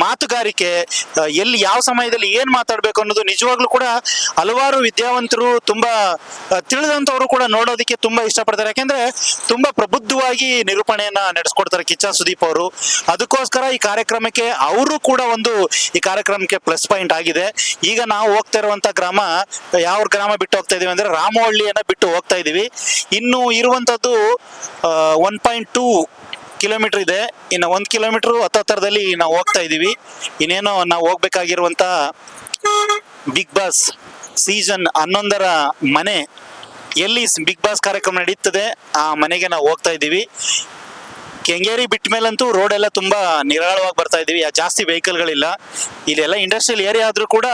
ಮಾತುಗಾರಿಕೆ, ಎಲ್ಲಿ ಯಾವ ಸಮಯದಲ್ಲಿ ಏನ್ ಮಾತಾಡ್ಬೇಕು ಅನ್ನೋದು ನಿಜವಾಗ್ಲೂ ಕೂಡ ಹಲವಾರು ವಿದ್ಯಾವಂತರು ತುಂಬಾ ತಿಳಿದಂತವರು ಕೂಡ ನೋಡೋದಕ್ಕೆ ತುಂಬಾ ಇಷ್ಟಪಡ್ತಾರೆ. ಯಾಕೆಂದ್ರೆ ತುಂಬಾ ಪ್ರಬುದ್ಧವಾಗಿ ನಿರೂಪಣೆಯನ್ನ ನಡೆಸ್ಕೊಡ್ತಾರೆ ಕಿಚ್ಚ ಸುದೀಪ್ ಅವರು. ಅದಕ್ಕೋಸ್ಕರ ಈ ಕಾರ್ಯಕ್ರಮಕ್ಕೆ ಅವರು ಕೂಡ ಒಂದು ಈ ಕಾರ್ಯಕ್ರಮಕ್ಕೆ ಪ್ಲಸ್ ಪಾಯಿಂಟ್ ಆಗಿದೆ. ಈಗ ನಾವು ಹೋಗ್ತಾ ಇರುವಂತ ಗ್ರಾಮ, ಯಾವ ಗ್ರಾಮ ಬಿಟ್ಟು ಹೋಗ್ತಾ ಇದೀವಿ ಅಂದ್ರೆ ರಾಮವಳ್ಳಿಯನ್ನ ಬಿಟ್ಟು ಹೋಗ್ತಾ ಇದೀವಿ. ಇನ್ನು ಇರುವಂತದ್ದು 1.2 ಕಿಲೋಮೀಟರ್ ಇದೆ. ಇನ್ನು 1 ಕಿಲೋಮೀಟರ್ ಹತ್ತರದಲ್ಲಿ ನಾವು ಹೋಗ್ತಾ ಇದೀವಿ. ಇನ್ನೇನೋ ನಾವು ಹೋಗ್ಬೇಕಾಗಿರುವಂತ ಬಿಗ್ ಬಾಸ್ ಸೀಸನ್ 11ರ ಮನೆ, ಎಲ್ಲಿ ಬಿಗ್ ಬಾಸ್ ಕಾರ್ಯಕ್ರಮ ನಡೀತದೆ ಆ ಮನೆಗೆ ನಾವು ಹೋಗ್ತಾ ಇದ್ದೀವಿ. ಕೆಂಗೇರಿ ಬಿಟ್ಟ ಮೇಲಂತೂ ರೋಡ್ ಎಲ್ಲ ತುಂಬಾ ನಿರಾಳವಾಗಿ ಬರ್ತಾ ಇದೀವಿ. ಜಾಸ್ತಿ ವೆಹಿಕಲ್ಗಳಿಲ್ಲ. ಇಲ್ಲೆಲ್ಲ ಇಂಡಸ್ಟ್ರಿಯಲ್ ಏರಿಯಾ ಆದ್ರೂ ಕೂಡ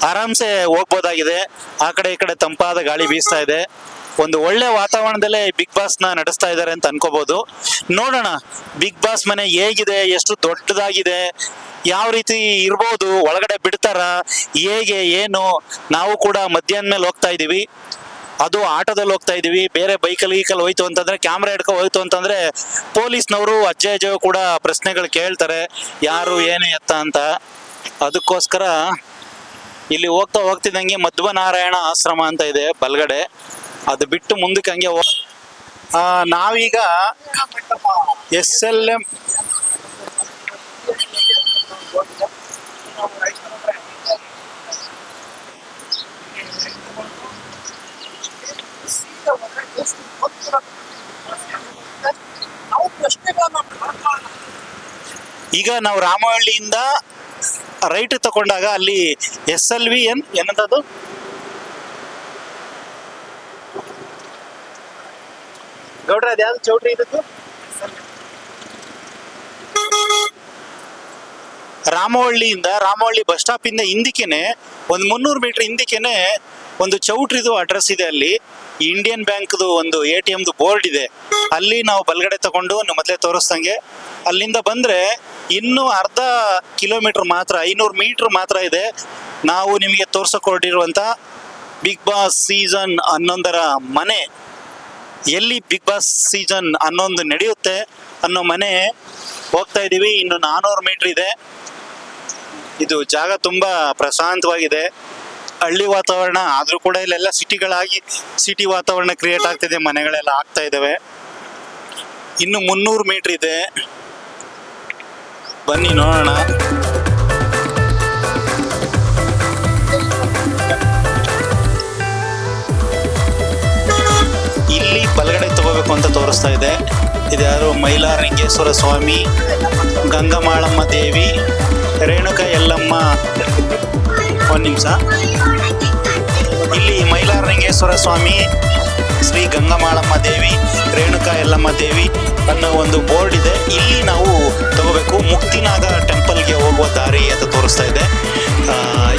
ಆರಾಮ್ಸೆ ಹೋಗ್ಬೋದಾಗಿದೆ. ಆ ಕಡೆ ಈ ಕಡೆ ತಂಪಾದ ಗಾಳಿ ಬೀಸ್ತಾ ಇದೆ. ಒಂದು ಒಳ್ಳೆ ವಾತಾವರಣದಲ್ಲೇ ಬಿಗ್ ಬಾಸ್ ನ ನಡೆಸ್ತಾ ಇದ್ದಾರೆ ಅಂತ ಅನ್ಕೋಬಹುದು. ನೋಡೋಣ ಬಿಗ್ ಬಾಸ್ ಮನೆ ಹೇಗಿದೆ, ಎಷ್ಟು ದೊಡ್ಡದಾಗಿದೆ, ಯಾವ ರೀತಿ ಇರ್ಬೋದು, ಒಳಗಡೆ ಬಿಡ್ತಾರ, ಹೇಗೆ ಏನು. ನಾವು ಕೂಡ ಮಧ್ಯಾಹ್ನ ಮೇಲೆ ಹೋಗ್ತಾ ಇದೀವಿ. ಅದು ಆಟೋದಲ್ಲಿ ಹೋಗ್ತಾ ಇದೀವಿ. ಬೇರೆ ಬೈಕಲ್ಲಿ ಹೋಯ್ತು ಅಂತಂದ್ರೆ, ಕ್ಯಾಮ್ರಾ ಹಿಡ್ಕೊ ಹೋಯ್ತು ಅಂತಂದ್ರೆ ಪೊಲೀಸ್ನವರು ಅಜ್ಜ ಕೂಡ ಪ್ರಶ್ನೆಗಳು ಕೇಳ್ತಾರೆ, ಯಾರು ಏನು ಎತ್ತ ಅಂತ. ಅದಕ್ಕೋಸ್ಕರ ಇಲ್ಲಿ ಹೋಗ್ತಿದ್ದಂಗೆ ಮಧ್ವನಾರಾಯಣ ಆಶ್ರಮ ಅಂತ ಇದೆ ಬಲ್ಗಡೆ. ಅದು ಬಿಟ್ಟು ಮುಂದಕ್ಕೆ ಹಂಗೆ ನಾವೀಗ SLM ಈಗ ನಾವು ರಾಮವಳ್ಳಿಯಿಂದ ರೈಟ್ ತಗೊಂಡಾಗ ಅಲ್ಲಿ SLVN ಏನಂತದ್ದು ಗೌಡ್ರ, ಅದ್ಯಾವ್ದು ಚೌಟ್ರಿ ಇದ್ದದ್ದು? ರಾಮವಳ್ಳಿ ಬಸ್ ಸ್ಟಾಪ್ ಇಂದ ಹಿಂದಕ್ಕೇನೆ ಒಂದು 300 ಮೀಟರ್ ಹಿಂದಕ್ಕೇನೆ ಒಂದು ಚೌಟ್ರಿದು ಅಡ್ರೆಸ್ ಇದೆ. ಅಲ್ಲಿ ಇಂಡಿಯನ್ ಬ್ಯಾಂಕ್ದು ಒಂದು ATMದು ಬೋರ್ಡ್ ಇದೆ. ಅಲ್ಲಿ ನಾವು ಬಲ್ಗಡೆ ತಗೊಂಡು ಮೊದಲೇ ತೋರಿಸ್ದಂಗೆ ಅಲ್ಲಿಂದ ಬಂದ್ರೆ ಇನ್ನು ಅರ್ಧ ಕಿಲೋಮೀಟರ್ ಮಾತ್ರ, 500 ಮೀಟರ್ ಮಾತ್ರ ಇದೆ. ನಾವು ನಿಮಗೆ ತೋರ್ಸಕೊಟ್ಟಿರುವಂತ ಬಿಗ್ ಬಾಸ್ ಸೀಸನ್ 11ರ ಮನೆ, ಎಲ್ಲಿ ಬಿಗ್ ಬಾಸ್ ಸೀಸನ್ 11 ನಡೆಯುತ್ತೆ ಅನ್ನೋ ಮನೆ ಹೋಗ್ತಾ ಇದೀವಿ. ಇನ್ನು 400 ಮೀಟರ್ ಇದೆ. ಇದು ಜಾಗ ತುಂಬಾ ಪ್ರಶಾಂತವಾಗಿದೆ, ಹಳ್ಳಿ ವಾತಾವರಣ ಆದ್ರೂ ಕೂಡ ಇಲ್ಲೆಲ್ಲ ಸಿಟಿ ವಾತಾವರಣ ಕ್ರಿಯೇಟ್ ಆಗ್ತಿದೆ, ಮನೆಗಳೆಲ್ಲ ಆಗ್ತಾ ಇದಾವೆ. ಇನ್ನು 300 ಮೀಟರ್ ಇದೆ, ಬನ್ನಿ ನೋಡೋಣ. ಇಲ್ಲಿ ಬಲಗಡೆ ತಗೋಬೇಕು ಅಂತ ತೋರಿಸ್ತಾ ಇದೆ. ಇದ್ಯಾರು ಮೈಲಾರಲಿಂಗೇಶ್ವರ ಸ್ವಾಮಿ, ಗಂಗಮಾಳಮ್ಮ ದೇವಿ, ರೇಣುಕಾ ಯಲ್ಲಮ್ಮ. ಒಂದು ನಿಮಿಷ. ಇಲ್ಲಿ ಮೈಲಾರಲಿಂಗೇಶ್ವರ ಸ್ವಾಮಿ, ಶ್ರೀ ಗಂಗಮಾಳಮ್ಮ ದೇವಿ, ರೇಣುಕಾ ಯಲ್ಲಮ್ಮ ದೇವಿ ಅನ್ನೋ ಒಂದು ಬೋರ್ಡ್ ಇದೆ. ಇಲ್ಲಿ ನಾವು ತಗೋಬೇಕು. ಮುಕ್ತಿನಾಗ ಟೆಂಪಲ್ಗೆ ಹೋಗುವ ದಾರಿ ಅಂತ ತೋರಿಸ್ತಾ ಇದೆ.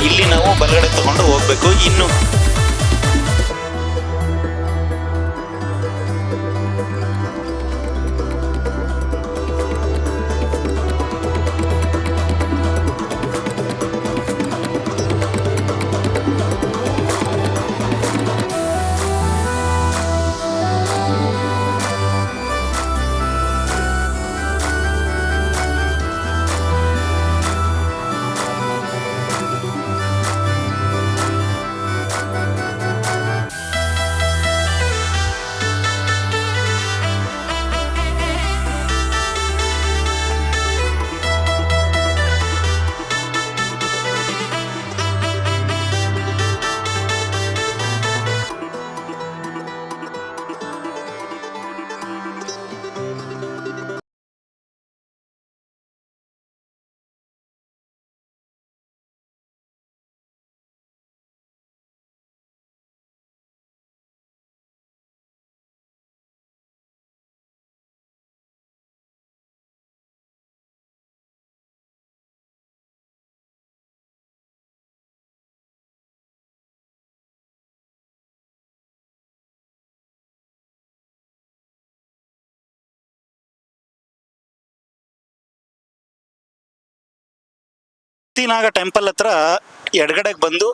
ಇಲ್ಲಿ ನಾವು ಬಲಗಡೆ ತಗೊಂಡು ಹೋಗ್ಬೇಕು. ಇನ್ನು ಮುಕ್ತಿನಾಗ ಟೆಂಪಲ್ ಹತ್ರ ಎಡಗಡೆಗೆ ಬಂದು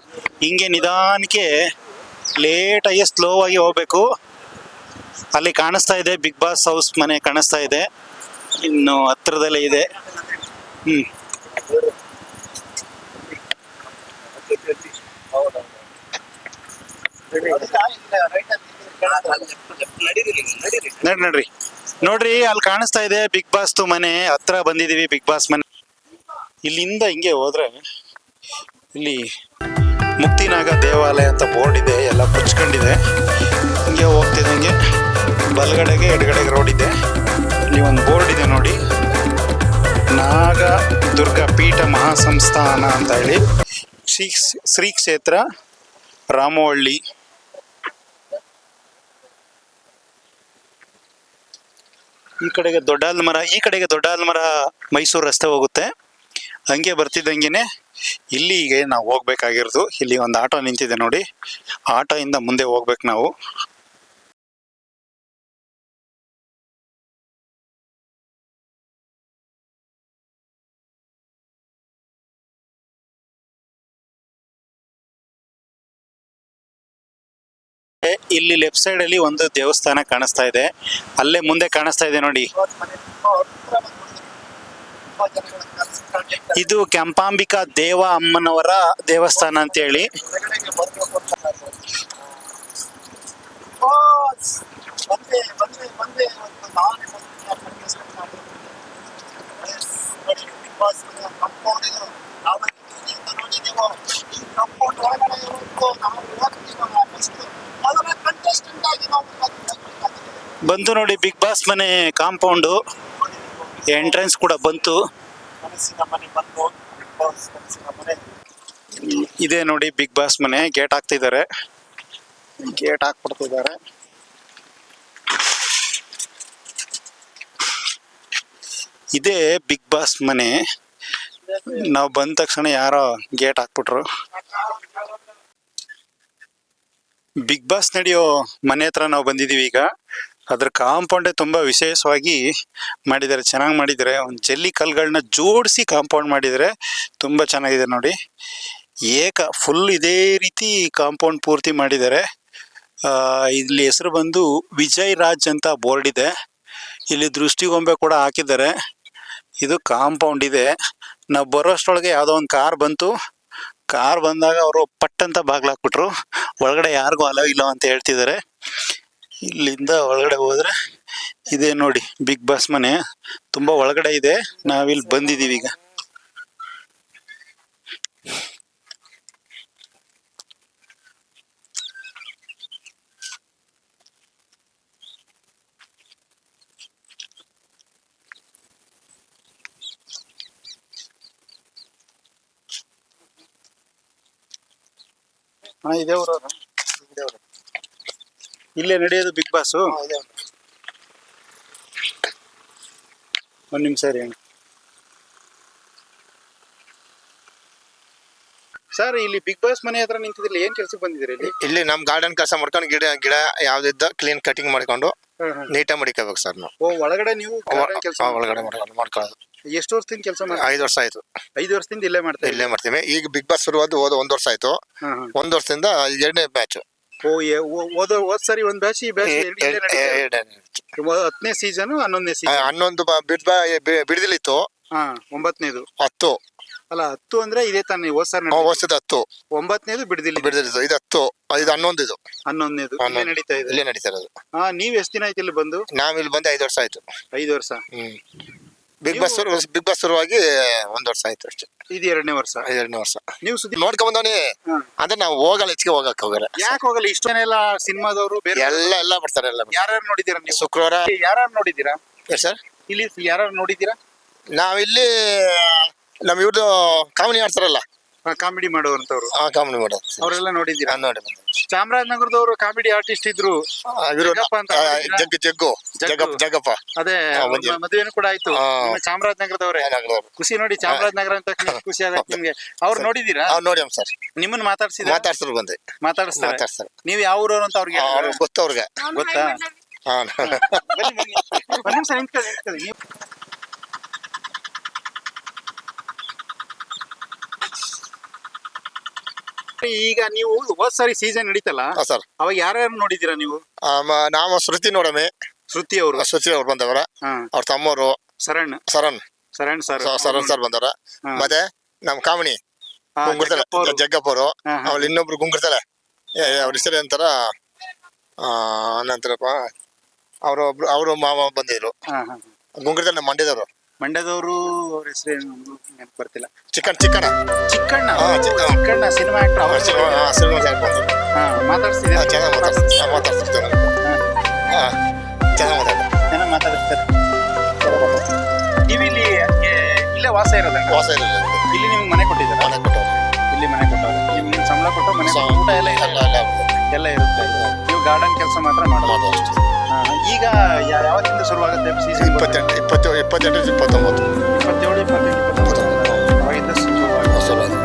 ಹಿಂಗೆ ನಿಧಾನಕ್ಕೆ ಲೇಟಾಗಿ ಸ್ಲೋ ಆಗಿ ಹೋಗ್ಬೇಕು. ಅಲ್ಲಿ ಕಾಣಿಸ್ತಾ ಇದೆ ಬಿಗ್ ಬಾಸ್ ಹೌಸ್ ಮನೆ ಕಾಣಿಸ್ತಾ ಇದೆ, ಇನ್ನು ಹತ್ರದಲ್ಲೇ ಇದೆ. ನಡ್ರಿ ನೋಡ್ರಿ, ಅಲ್ಲಿ ಕಾಣಿಸ್ತಾ ಇದೆ ಬಿಗ್ ಬಾಸ್ ಮನೆ. ಹತ್ರ ಬಂದಿದೀವಿ ಬಿಗ್ ಬಾಸ್ ಮನೆ. ಇಲ್ಲಿಂದ ಹಿಂಗೆ ಹೋದ್ರೆ ಇಲ್ಲಿ ಮುಕ್ತಿನಾಗ ದೇವಾಲಯ ಅಂತ ಬೋರ್ಡ್ ಇದೆ, ಎಲ್ಲ ಮುಚ್ಕೊಂಡಿದೆ. ಹಿಂಗೆ ಹೋಗ್ತಿದ್ದಂಗೆ ಬಲಗಡೆಗೆ ಎಡಗಡೆಗೆ ರೋಡ್ ಇದೆ. ಇಲ್ಲಿ ಒಂದು ಬೋರ್ಡ್ ಇದೆ ನೋಡಿ, ನಾಗ ದುರ್ಗ ಪೀಠ ಮಹಾಸಂಸ್ಥಾನ ಅಂತ ಹೇಳಿ, ಶ್ರೀ ಕ್ಷೇತ್ರ ರಾಮವಳ್ಳಿ. ಈ ಕಡೆಗೆ ದೊಡ್ಡ ಆಲ್ಮರ ಮೈಸೂರು ರಸ್ತೆ ಹೋಗುತ್ತೆ. ಹಂಗೆ ಬರ್ತಿದ್ದಂಗೆನೆ ಇಲ್ಲಿಗೆ ನಾವು ಹೋಗ್ಬೇಕಾಗಿರೋದು. ಇಲ್ಲಿ ಒಂದು ಆಟೋ ನಿಂತಿದೆ ನೋಡಿ, ಆಟೋ ಇಂದ ಮುಂದೆ ಹೋಗ್ಬೇಕು ನಾವು. ಇಲ್ಲಿ ಲೆಫ್ಟ್ ಸೈಡ್ ಅಲ್ಲಿ ಒಂದು ದೇವಸ್ಥಾನ ಕಾಣಿಸ್ತಾ ಇದೆ, ಅಲ್ಲೇ ಮುಂದೆ ಕಾಣಿಸ್ತಾ ಇದೆ ನೋಡಿ. ಇದು ಕೆಂಪಾಂಬಿಕಾ ದೇವ ಅಮ್ಮನವರ ದೇವಸ್ಥಾನ ಅಂತ ಹೇಳಿ. ಬಂತು ನೋಡಿ ಬಿಗ್ ಬಾಸ್ ಮನೆ ಕಾಂಪೌಂಡು, ಎಂಟ್ರೆನ್ಸ್ ಕೂಡ ಬಂತು. ಇದೆ ನೋಡಿ ಬಿಗ್ ಬಾಸ್ ಮನೆ. ಗೇಟ್ ಹಾಕ್ತಿದ್ದಾರೆ, ಗೇಟ್ ಹಾಕ್ಬಿಡ್ತಿದ್ದಾರೆ. ಇದೇ ಬಿಗ್ ಬಾಸ್ ಮನೆ. ನಾವು ಬಂದ ತಕ್ಷಣ ಯಾರೋ ಗೇಟ್ ಹಾಕ್ಬಿಟ್ರು. ಬಿಗ್ ಬಾಸ್ ನಡೆಯೋ ಮನೆ ಹತ್ರ ನಾವು ಬಂದಿದ್ದೀವಿ ಈಗ. ಅದ್ರ ಕಾಂಪೌಂಡೇ ತುಂಬಾ ವಿಶೇಷವಾಗಿ ಮಾಡಿದ್ದಾರೆ, ಚೆನ್ನಾಗಿ ಮಾಡಿದ್ದಾರೆ. ಒಂದು ಜಲ್ಲಿ ಕಲ್ಗಳನ್ನ ಜೋಡಿಸಿ ಕಾಂಪೌಂಡ್ ಮಾಡಿದರೆ ತುಂಬಾ ಚೆನ್ನಾಗಿದೆ ನೋಡಿ. ಫುಲ್ ಇದೇ ರೀತಿ ಕಾಂಪೌಂಡ್ ಪೂರ್ತಿ ಮಾಡಿದ್ದಾರೆ. ಇಲ್ಲಿ ಹೆಸರು ಬಂದು ವಿಜಯ್ ರಾಜ್ ಅಂತ ಬೋರ್ಡ್ ಇದೆ. ಇಲ್ಲಿ ದೃಷ್ಟಿಗೊಂಬೆ ಕೂಡ ಹಾಕಿದ್ದಾರೆ. ಇದು ಕಾಂಪೌಂಡ್ ಇದೆ. ನಾವು ಬರೋಷ್ಟೊಳಗೆ ಯಾವುದೋ ಒಂದು ಕಾರ್ ಬಂತು. ಕಾರ್ ಬಂದಾಗ ಅವರು ಪಟ್ಟಂತ ಬಾಗ್ಲಾಕ್ಬಿಟ್ರು. ಒಳಗಡೆ ಯಾರಿಗೂ ಅಲೋ ಇಲ್ಲ ಅಂತ ಹೇಳ್ತಿದ್ದಾರೆ. ಇಲ್ಲಿಂದ ಒಳಗಡೆ ಹೋದ್ರೆ ಇದೆ ನೋಡಿ ಬಿಗ್ ಬಾಸ್ ಮನೆ, ತುಂಬಾ ಒಳಗಡೆ ಇದೆ. ನಾವಿಲ್ಲಿ ಬಂದಿದೀವಿ ಈಗ. ಇದೆ ಊರವ್ರ. ಇಲ್ಲೇ ನಡೆಯೋದು ಬಿಗ್ ಬಾಸ್. ಒಂದು ನಿಮಿಷ ರೀ. ಸರ್ ಇಲ್ಲಿ ಬಿಗ್ ಬಾಸ್ ಮನೆ ಹತ್ರ ನಿಂತಿದ್ರಲ್ಲಿ ಏನ್ ಕೆಲ್ಸಕ್ಕೆ ಬಂದಿದ್ದೀರಿ ಇಲ್ಲಿ? ಇಲ್ಲಿ ನಮ್ ಗಾರ್ಡನ್ ಕೆಲಸ ಮಾಡ್ಕೊಂಡು ಗಿಡ ಯಾವ್ದಿದ್ದ ಕ್ಲೀನ್ ಕಟಿಂಗ್ ಮಾಡ್ಕೊಂಡು ನೀಟಾಗಿ ಮಡಿಕೋಬೇಕು ಸರ್ ನಾವು. ಓ, ಒಳಗಡೆ ನೀವು ಕೆಲಸ ಒಳಗಡೆ ಮಾಡ್ಕೊಳ್ಳೋದು. ಎಷ್ಟು ವರ್ಷದಿಂದ ಕೆಲಸ ಮಾಡಿ? 5 ವರ್ಷ ಆಯ್ತು. 5 ವರ್ಷದಿಂದ ಇಲ್ಲೇ ಇಲ್ಲೇ ಮಾಡ್ತೀವಿ. ಈಗ ಬಿಗ್ ಬಾಸ್ ಶುರುವಾದ 1 ವರ್ಷ ಆಯ್ತು. 1 ವರ್ಷದಿಂದ 2ನೇ ಬ್ಯಾಚ್. ಹೋದ್ ಸರಿ ಒಂದ್ ಬ್ಯಾಚ್, ಈ ಬ್ಯಾಚ್ 10ನೇ ಸೀಸನ್, 11ನೇ ಸೀಸನ್. 11 ಬಿಡದಿಲ್ಲಿತ್ತು. 9ನೇದು 10 ಅಲ್ಲ, 10 ಅಂದ್ರೆ ಇದೇ ತಾನೇ ಹೋದ್ ಸರಿ ವರ್ಷದ 10. 9ನೇದು ಬಿಡದಿಲ್ಲಿತ್ತು. ಇದು 10, ಇದು 11 ಇದು 11ನೇದು ಇಲ್ಲೇ ನಡೀತಾ ಇದೆ. ಇಲ್ಲೇ ನಡೀತಾ ಇರೋದು. ನೀವ್ ಎಷ್ಟ್ ದಿನ ಆಯ್ತು ಇಲ್ಲಿ ಬಂದು? ನಾವ್ ಇಲ್ಲಿ ಬಂದು 5 ವರ್ಷ ಆಯ್ತು. 5 ವರ್ಷ. ಬಿಗ್ ಬಾಸ್ ಶುರುವಾಗಿ 1 ವರ್ಷ ಆಯ್ತು ಅಷ್ಟೇ. ಇದು 2ನೇ ವರ್ಷ. 2ನೇ ವರ್ಷ. ನೀವು ಸುದ್ದಿ ನೋಡ್ಕೊಂಡ್ ಬಂದವನಿ ಅಂದ್ರೆ ನಾವು ಹೋಗಲ್ಲ, ಹೆಚ್ಚಿಗೆ ಹೋಗಕ್ ಹೋಗಲ್ಲ. ಯಾಕೆ ಹೋಗಲ್ಲ? ಇಷ್ಟನೆಲ್ಲ ಸಿನಿಮಾದವರು ಬೇರೆ ಎಲ್ಲ ಬರ್ತಾರೆ. ಎಲ್ಲ ಯಾರ್ಯಾರು ನೋಡಿದೀರಾ ನೀವು? ಶುಕ್ರವಾರ ಯಾರ್ಯಾರು ನೋಡಿದೀರಾ ಸರ್? ಇಲ್ಲಿ ಯಾರು ನೋಡಿದೀರಾ? ನಾವಿಲ್ಲಿ ನಮ್ ಇವ್ರದ್ದು ಕಾಮಿಡಿ ಆಡ್ತಾರಲ್ಲ, ಕಾಮಿಡಿ ಮಾಡೋರಂತವ್ರು, ಕಾಮಿಡಿ ಮಾಡೋದು ಅವರೆಲ್ಲ ನೋಡಿದೀರಾ? ನೋಡಿ. ಚಾಮರಾಜನಗರದವರು ಕಾಮಿಡಿ ಆರ್ಟಿಸ್ಟ್ ಇದ್ರು, ಜಗ್ಗಪ್ಪ ಅಂತ. ಜಗ್ಗಪ್ಪ. ಅದೇ ಮದುವೆನೂ ಕೂಡ ಆಯ್ತು. ಚಾಮರಾಜನಗರದವ್ರೆ. ಖುಷಿ ನೋಡಿ, ಚಾಮರಾಜನಗರ ಅಂತ ಖುಷಿ ಆದ ನಿಮ್ಗೆ. ಅವ್ರು ನೋಡಿದೀರಾ? ನೋಡಿ ಸರ್. ನಿಮ್ಮನ್ನ ಮಾತಾಡ್ಸಿದ್ರು ಬಂದೆ. ಮಾತಾಡ್ತಾರೆ. ನೀವ್ ಯಾವ ಊರವ್ರು ಅಂತ ಅವ್ರಿಗೆ ಗೊತ್ತ? ಅವ್ರಿಗೆ ಗೊತ್ತಾ? ಒಂದ್ ನಿಮಿಷ ನಿಂತ್ಕೊಳ್ಳಿ. ಈಗ ನೀವು ಹೋದ್ ಸಾರಿ ಸೀಸನ್ ನಡೀತಲ್ಲ ಸರ್, ಅವಾಗ ಯಾರ್ಯಾರು ನೋಡಿದೀರಾ ನೀವು? ನಾವು ಶ್ರುತಿ ನೋಡಮೆ. ಶ್ರುತಿ ಅವ್ರು ಬಂದವರ. ಅವ್ರ ತಮ್ಮವರು ಶರಣ್ ಸರ್ ಬಂದವರ. ಮತ್ತೆ ನಮ್ ಕಾಮಿಣಿ ಜಗ್ಗಪ್ಪ ಅವರು. ಅವ್ಳು ಇನ್ನೊಬ್ರು ಗುಂಗುರ್ತಾಳೆ, ಅವ್ರ ಹೆಸರು ಅಂತಾರ ನಂತರಪ್ಪ. ಅವರು ಮಾವ ಬಂದಿದ್ರು. ಗುಂಗುರ್ತಾಳೆ ನಮ್ಮ ಮಂಡ್ಯದವರು. ಅವ್ರ ಹೆಸರು ನೆನಪು ಬರ್ತಿಲ್ಲ. Chikkanna cinema actor. ಮಾತಾಡ್ತಿದ್ದಾರೆ. ಚೆನ್ನಾಗಿ ಮಾತಾಡ್ತಾರೆ. ನೀವು ಇಲ್ಲೇ ವಾಸ ಇರೋದ? ಇಲ್ಲಿ ನಿಮ್ಗೆ ಮನೆ ಕೊಟ್ಟಿದ್ದಾರೆ? ಇಲ್ಲಿ ಮನೆ ಕೊಟ್ಟವ್ರೆ. ನಿಮ್ಗೆ ಸಂಬಳ ಕೊಟ್ಟು ಮನೆ ಊಟ ಎಲ್ಲ ಇರುತ್ತೆ. ನೀವು ಗಾರ್ಡನ್ ಕೆಲಸ ಮಾತ್ರ ಮಾಡೋದು ಅಷ್ಟೇ. ಈಗ ಯಾವತ್ತಿಂದ ಶುರುವಾಗುತ್ತೆ ಸೀಸನ್? 28, 29, 27, 28 ಅವಾಗಿಂದ ಶುರುವಾಗುತ್ತೆ.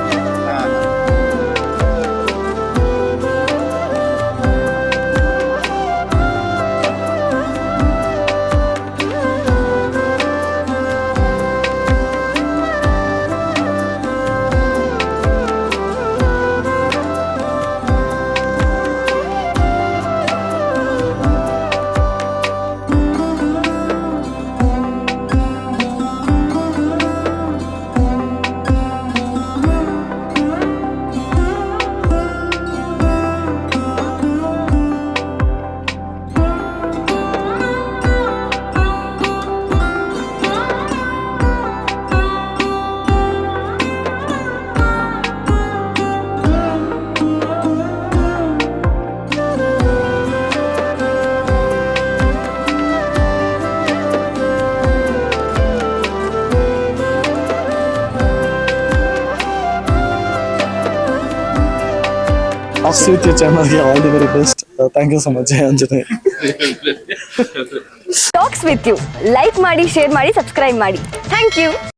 With your channel, yeah, all the very best. Thank you so much, Anjane. Talks with you. Like ಮಾಡಿ, share ಮಾಡಿ, subscribe ಮಾಡಿ. Thank you.